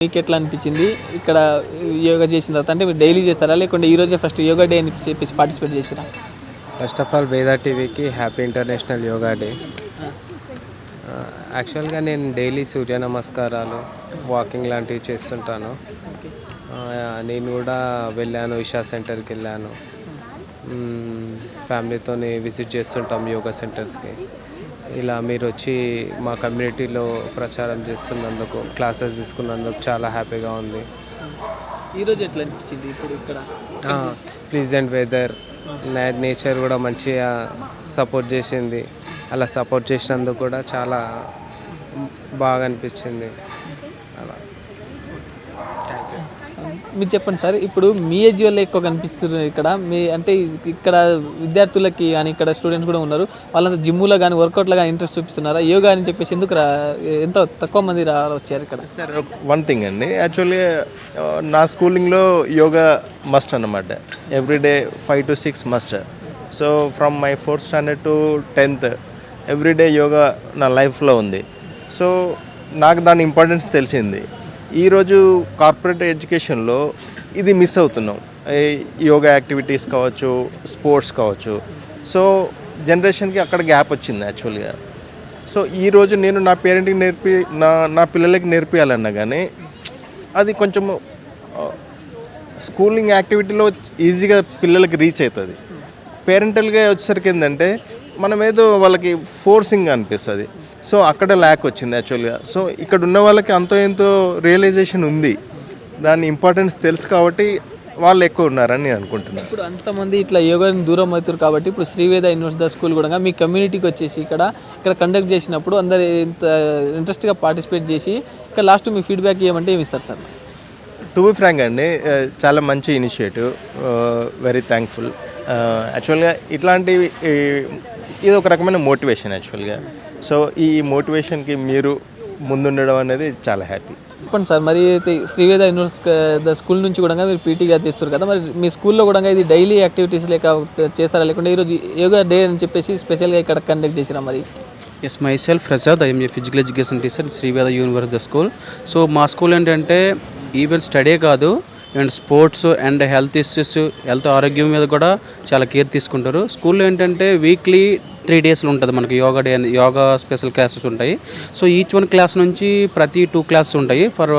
మీకు ఎట్లా అనిపించింది ఇక్కడ యోగా చేసిన తర్వాత? అంటే మీరు డైలీ చేస్తారా లేకుంటే ఈరోజే ఫస్ట్ యోగా డే అని చెప్పేసి పార్టిసిపేట్ చేసిరా? ఫస్ట్ ఆఫ్ ఆల్ వేదా టీవీకి హ్యాపీ ఇంటర్నేషనల్ యోగా డే. యాక్చువల్గా నేను డైలీ సూర్య నమస్కారాలు, వాకింగ్ లాంటివి చేస్తుంటాను. నేను కూడా వెళ్ళాను, ఇషా సెంటర్కి వెళ్ళాను. ఫ్యామిలీతో విజిట్ చేస్తుంటాం యోగా సెంటర్స్కి. ఇలా మీరు వచ్చి మా కమ్యూనిటీలో ప్రచారం చేస్తున్నందుకు, క్లాసెస్ తీసుకున్నందుకు చాలా హ్యాపీగా ఉంది. ఈరోజు ఎట్లా అనిపించింది ఇప్పుడు ఇక్కడ? ప్లీజెంట్ వెదర్, నేచర్ కూడా మంచిగా సపోర్ట్ చేసింది. అలా సపోర్ట్ చేసినందుకు కూడా చాలా బాగా అనిపించింది. అలా మీరు చెప్పండి సార్, ఇప్పుడు మీ ఏజ్ వల్ల ఎక్కువ కనిపిస్తున్నారు ఇక్కడ. మీ అంటే ఇక్కడ విద్యార్థులకి కానీ ఇక్కడ స్టూడెంట్స్ కూడా ఉన్నారు, వాళ్ళంతా జిమ్లో కానీ వర్కౌట్లో కానీ ఇంట్రెస్ట్ చూపిస్తున్నారా? యోగా అని చెప్పేసి ఎందుకు ఎంత తక్కువ మంది వచ్చారు ఇక్కడ? సార్ వన్ థింగ్ అండి, యాక్చువల్లీ నా స్కూలింగ్లో యోగా మస్ట్ అన్నమాట. Everyday 5 to 6 must. So from my 4th standard to 10th everyday yoga నా లైఫ్లో ఉంది. సో నాకు దాని ఇంపార్టెన్స్ తెలిసింది. ఈరోజు కార్పొరేట్ ఎడ్యుకేషన్లో ఇది మిస్ అవుతున్నాం. యోగా యాక్టివిటీస్ కావచ్చు, స్పోర్ట్స్ కావచ్చు. సో జనరేషన్కి అక్కడ గ్యాప్ వచ్చింది యాక్చువల్గా. సో ఈరోజు నేను నా పేరెంట్కి నా పిల్లలకి నేర్పియాలన్నా కానీ అది కొంచెం స్కూలింగ్ యాక్టివిటీలో ఈజీగా పిల్లలకి రీచ్ అవుతుంది. పేరెంటల్గా వచ్చేసరికి ఏంటంటే మనం ఏదో వాళ్ళకి ఫోర్సింగ్ అనిపిస్తుంది. సో అక్కడ ల్యాక్ వచ్చింది యాక్చువల్గా. సో ఇక్కడ ఉన్న వాళ్ళకి అంతో ఎంతో రియలైజేషన్ ఉంది, దాని ఇంపార్టెన్స్ తెలుసు కాబట్టి వాళ్ళు ఎక్కువ ఉన్నారని నేను అనుకుంటున్నాను. ఇప్పుడు అంతమంది ఇట్లా యోగాని దూరం అవుతారు కాబట్టి ఇప్పుడు శ్రీవేద యూనివర్సిటీ స్కూల్ కూడా మీ కమ్యూనిటీకి వచ్చేసి ఇక్కడ కండక్ట్ చేసినప్పుడు అందరు ఇంత ఇంట్రెస్ట్గా పార్టిసిపేట్ చేసి ఇక్కడ లాస్ట్ మీ ఫీడ్బ్యాక్ ఏమంటే ఏమి ఇస్తారు సార్? టు బి ఫ్రాంక్ అండి, చాలా మంచి ఇనిషియేటివ్, వెరీ థ్యాంక్ఫుల్. యాక్చువల్గా ఇట్లాంటివి ఇది ఒక రకమైన మోటివేషన్ యాక్చువల్గా. సో ఈ మోటివేషన్కి మీరు ముందుండడం అనేది చాలా హ్యాపీ. చెప్పండి సార్, మరి అయితే శ్రీవేద యూనివర్సిటీ స్కూల్ నుంచి కూడా మీరు పీటీగా చేస్తారు కదా, మరి మీ స్కూల్లో కూడా ఇది డైలీ యాక్టివిటీస్ లేక చేస్తారా లేకుంటే ఈరోజు యోగా డే అని చెప్పేసి స్పెషల్గా ఇక్కడ కండక్ట్ చేసిరా? మరి yes, myself Prasad, I am a physical education teacher Sriveda university school. So మా స్కూల్ ఏంటంటే ఈవెన్ స్టడీ కాదు, and sports and health issues, health ఆరోగ్యం మీద కూడా చాలా కేర్ తీసుకుంటారు. స్కూల్లో ఏంటంటే వీక్లీ 3 days ఉంటుంది మనకి yoga day, yoga special classes ఉంటాయి. సో ఈచ్ వన్ క్లాస్ నుంచి ప్రతి 2 classes ఉంటాయి ఫర్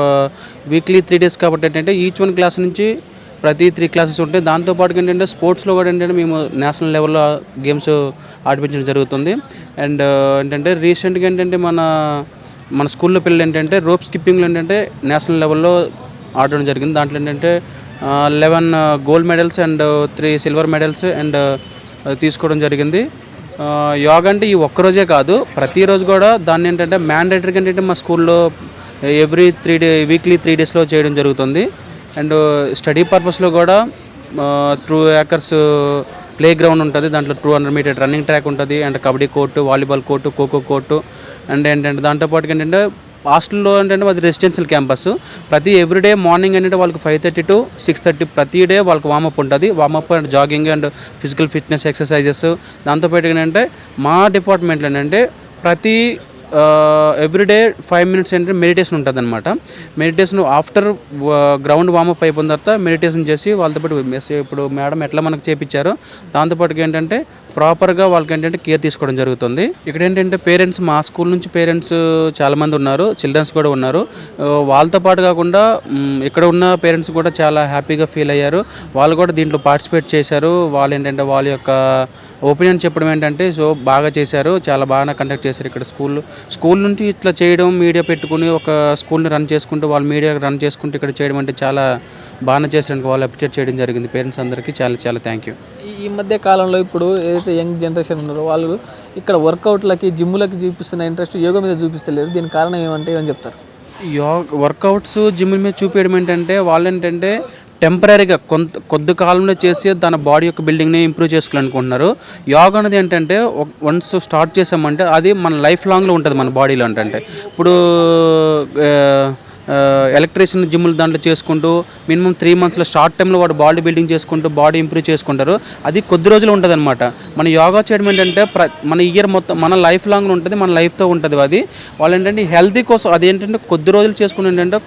వీక్లీ 3 days. కాబట్టి ఏంటంటే ఈచ్ వన్ క్లాస్ నుంచి ప్రతి 3 classes ఉంటాయి. దాంతోపాటు ఏంటంటే స్పోర్ట్స్లో కూడా ఏంటంటే మేము నేషనల్ లెవెల్లో గేమ్స్ ఆడిపించడం జరుగుతుంది. అండ్ ఏంటంటే రీసెంట్గా ఏంటంటే మన స్కూల్లో పిల్లలు ఏంటంటే రోప్ స్కిప్పింగ్లో ఏంటంటే నేషనల్ లెవెల్లో ఆడడం జరిగింది. దాంట్లో ఏంటంటే 11 gold medals and 3 silver medals and తీసుకోవడం జరిగింది. యోగా అంటే ఈ ఒక్కరోజే కాదు, ప్రతిరోజు కూడా దాన్ని ఏంటంటే మ్యాండేటరీగా ఏంటంటే మా స్కూల్లో వీక్లీ 3 daysలో చేయడం జరుగుతుంది. అండ్ స్టడీ పర్పస్లో కూడా 2 acres ప్లే గ్రౌండ్ ఉంటుంది, దాంట్లో 200 meter రన్నింగ్ ట్రాక్ ఉంటుంది, and kabaddi court, volleyball court, kho kho court, and ఏంటంటే దాంతోపాటు ఏంటంటే హాస్టల్లో ఏంటంటే అది రెసిడెన్షియల్ క్యాంపస్. ప్రతి ఎవ్రీడే మార్నింగ్ ఏంటంటే వాళ్ళకి 5:30 to 6:30 ప్రతి డే వాళ్ళకి వామప్ ఉంటుంది. Warm up and jogging and physical fitness exercises. దాంతోపాటు ఏంటంటే మా డిపార్ట్మెంట్లో ఏంటంటే ప్రతి ఎవ్రీడే 5 minutes ఏంటంటే మెడిటేషన్ ఉంటుంది అనమాట. మెడిటేషన్ ఆఫ్టర్ గ్రౌండ్ వామప్ అయిపోయిన తర్వాత మెడిటేషన్ చేసి వాళ్ళతో పాటు ఇప్పుడు మేడం ఎట్లా మనకు చేపించారో దాంతోపాటు ఏంటంటే ప్రాపర్గా వాళ్ళకి ఏంటంటే కేర్ తీసుకోవడం జరుగుతుంది. ఇక్కడ ఏంటంటే పేరెంట్స్, మా స్కూల్ నుంచి పేరెంట్స్ చాలామంది ఉన్నారు, చిల్డ్రన్స్ కూడా ఉన్నారు. వాళ్ళతో పాటు కాకుండా ఇక్కడ ఉన్న పేరెంట్స్ కూడా చాలా హ్యాపీగా ఫీల్ అయ్యారు. వాళ్ళు కూడా దీంట్లో పార్టిసిపేట్ చేశారు. వాళ్ళు ఏంటంటే వాళ్ళ యొక్క ఒపీనియన్ చెప్పడం ఏంటంటే సో బాగా చేశారు, చాలా బాగా కండక్ట్ చేశారు. ఇక్కడ స్కూల్ నుంచి ఇట్లా చేయడం, మీడియా పెట్టుకుని ఒక స్కూల్ని రన్ చేసుకుంటూ వాళ్ళు మీడియా రన్ చేసుకుంటూ ఇక్కడ చేయడం అంటే చాలా బాగా చేశారు. వాళ్ళు అప్రిషియేట్ చేయడం జరిగింది. పేరెంట్స్ అందరికీ చాలా చాలా థ్యాంక్ యూ. ఈ మధ్య కాలంలో ఇప్పుడు ఏదైతే యంగ్ జనరేషన్ ఉన్నారో వాళ్ళు ఇక్కడ వర్కౌట్లకి, జిమ్లకి చూపిస్తున్న ఇంట్రెస్ట్ యోగా మీద చూపిస్తలేరు. దీనికి కారణం ఏమంటే ఏమని చెప్తారు? వర్కౌట్స్ జిమ్ మీద చూపించడం ఏంటంటే వాళ్ళు ఏంటంటే టెంపరీగా కొద్ది కాలంలో చేసి తన బాడీ యొక్క బిల్డింగ్ని ఇంప్రూవ్ చేసుకోవాలనుకుంటున్నారు. యోగా అనేది ఏంటంటే వన్స్ స్టార్ట్ చేసామంటే అది మన లైఫ్ లాంగ్లో ఉంటుంది మన బాడీలో. ఏంటంటే ఇప్పుడు ఎలక్ట్రీషియన్ జిమ్లు దాంట్లో చేసుకుంటూ మినిమం 3 మంత్స్లో షార్ట్ టైంలో వాడు బాడీ బిల్డింగ్ చేసుకుంటూ బాడీ ఇంప్రూవ్ చేసుకుంటారు. అది కొద్ది రోజులు ఉంటుంది అనమాట. మన యోగా చేయడం ఏంటంటే మన ఇయర్ మొత్తం మన లైఫ్ లాంగ్ ఉంటుంది, మన లైఫ్తో ఉంటుంది. అది వాళ్ళు ఏంటంటే హెల్తీ కోసం అది ఏంటంటే కొద్ది రోజులు చేసుకుని ఏంటంటే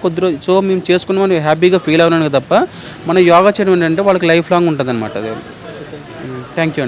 సో మేము చేసుకున్నామని హ్యాపీగా ఫీల్ అవ్వడానికి తప్ప మన యోగా చేయడం ఏంటంటే వాళ్ళకి లైఫ్ లాంగ్ ఉంటుంది అనమాట. అది థ్యాంక్ యూ అండి.